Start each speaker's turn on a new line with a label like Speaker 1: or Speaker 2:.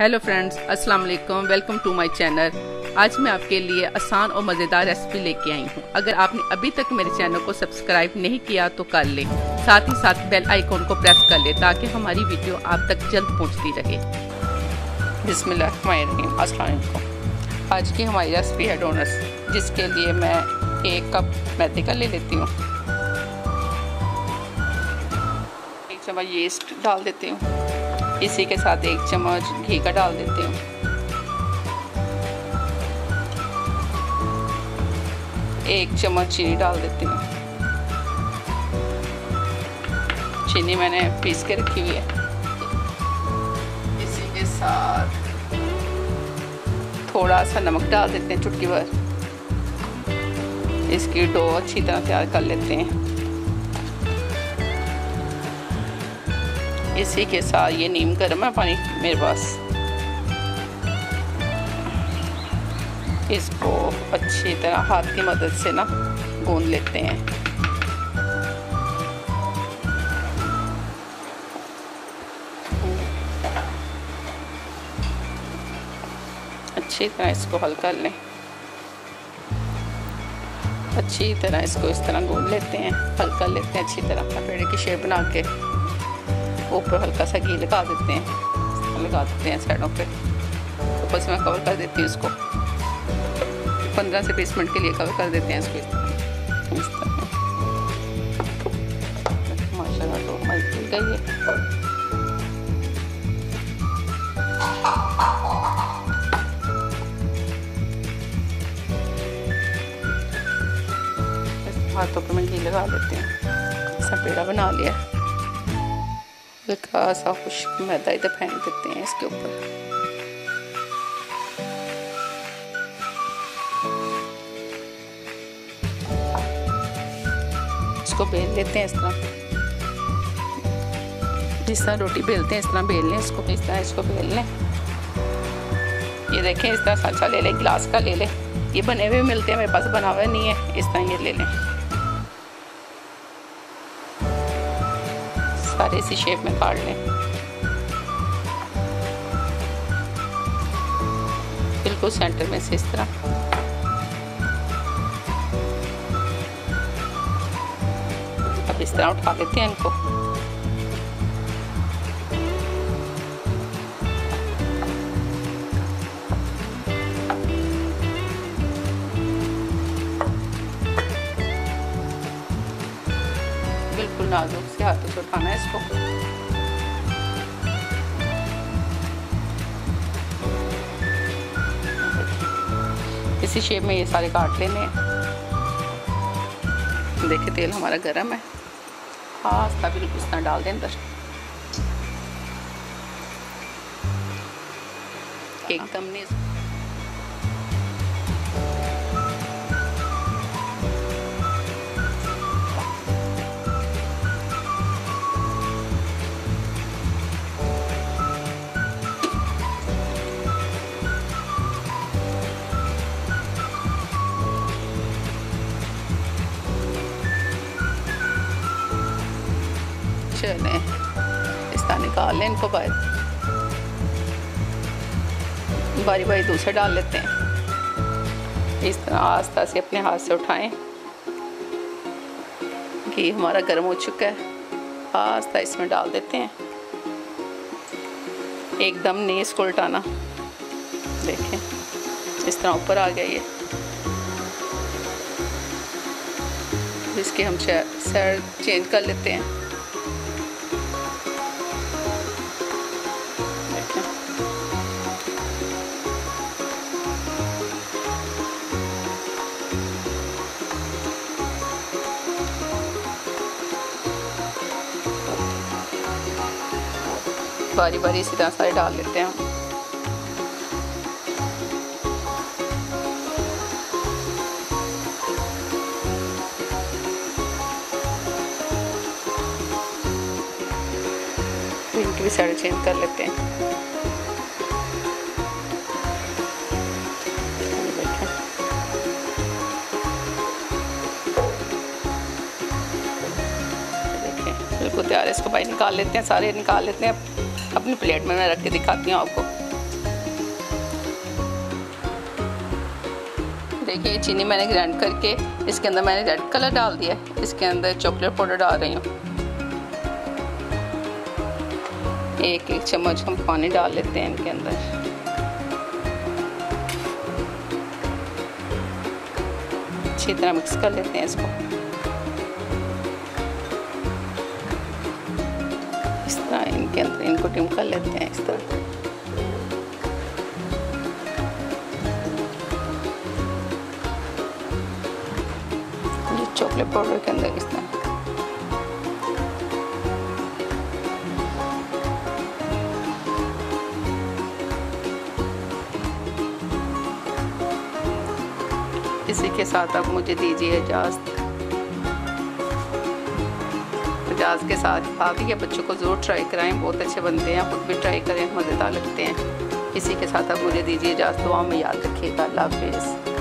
Speaker 1: Hello friends, अस्सलाम वालेकुम। Welcome to my channel. आज मैं आपके लिए आसान और मज़ेदार रेसिपी लेके आई हूँ। अगर आपने अभी तक मेरे चैनल को सब्सक्राइब नहीं किया तो कर लें, साथ ही साथ बेल आइकॉन को प्रेस कर लें ताकि हमारी वीडियो आप तक जल्द पहुँचती रहे। बिस्मिल्लाहिर्रहमानिर्रहीम। अस्सलाम वालेकुम। आज की हमारी रेसिपी है डोनट्स, जिसके लिए मैं 1 कप मैदे का ले लेती हूँ। 1 चम्मच यीस्ट डाल देती हूँ। इसी के साथ 1 चम्मच घी का डाल देती हूँ। 1 चम्मच चीनी डाल देती हूँ। चीनी मैंने पीस के रखी हुई है। इसी के साथ थोड़ा सा नमक डाल देते हैं, चुटकी भर। इसकी डो अच्छी तरह तैयार कर लेते हैं। इसी के साथ ये नीम गर्म है पानी मेरे पास, इसको अच्छी तरह हाथ की मदद से ना गूंद लेते हैं। अच्छी तरह इसको हल कर लें। अच्छी तरह इसको इस तरह गूंद लेते हैं, हल कर लेते हैं अच्छी तरह। पेड़े की शेप बना के ऊपर हल्का सा घी लगा देते हैं, लगा देते हैं साइडों पे। ऊपर से मैं कवर कर देती हूँ इसको। 15 से 20 मिनट के लिए कवर कर देते हैं इसको इस तरह। माशाल्लाह तो हमारी खुल गई है। हाथों पे मैं घी लगा देते हैं। ऐसा पेड़ा बना लिया। हल्का सा खुश्क मैदा इधर फेंक देते हैं इसके ऊपर। इसको बेल लेते हैं इस तरह, जिस तरह रोटी बेलते हैं इस तरह बेल लें इसको। इस तरह इसको बेल लें। ये देखें, इस तरह सांचा ले लें, गिलास का ले लें। ये बने हुए मिलते हैं, मेरे पास बना हुआ नहीं है। इस तरह ये ले लें, सारे इसी शेप में काट लें। बिल्कुल सेंटर में से इस तरह। अब इस तरह उठा लेते हैं इनको। बिल्कुल नाजुक से हाथों से उठाना है इसको। इसी शेप में ये सारे काट लेने हैं। देखिए तेल हमारा गरम है। हाँ, बिल्कुल इस तरह डाल दें अंदर। एकदम नहीं। चलें, इस तरह निकाल लें इनको बाहर। बारी बारी दूसरा डाल लेते हैं। इस तरह आस्ता से अपने हाथ से उठाएं। घी हमारा गर्म हो चुका है। आस्ता इसमें डाल देते हैं। एकदम नहीं इसको उल्टाना। देखें, इस तरह ऊपर आ गया ये। इसके हम साइड चेंज कर लेते हैं। बारी बारी इसी तरह सारे डाल लेते हैं हम। इनकी भी साइड चेंज कर लेते हैं। बिल्कुल तैयार है। इसको भाई निकाल लेते हैं, सारे निकाल लेते हैं। अपनी प्लेट में मैं रख के दिखाती हूँ आपको। देखिए चीनी मैंने ग्राइंड करके इसके अंदर मैंने रेड कलर डाल दिया है। इसके अंदर चॉकलेट पाउडर डाल रही हूँ। 1 चम्मच हम पानी डाल लेते हैं इनके अंदर। अच्छी तरह मिक्स कर लेते हैं इसको। इस तरह इनके अंदर इनको डिम कर लेते हैं इस तरह। चॉकलेट पाउडर के अंदर इस तरह इसी के साथ अब मुझे दीजिए इजाज़त। के साथ आप ये बच्चों को ज़रूर ट्राई कराएं, बहुत अच्छे बनते हैं, खुद भी ट्राई करें, मज़ेदार लगते हैं। इसी के साथ अब मुझे दीजिए इजाज़त। दुआ में याद रखिएगा। अल्लाह हाफ़िज़।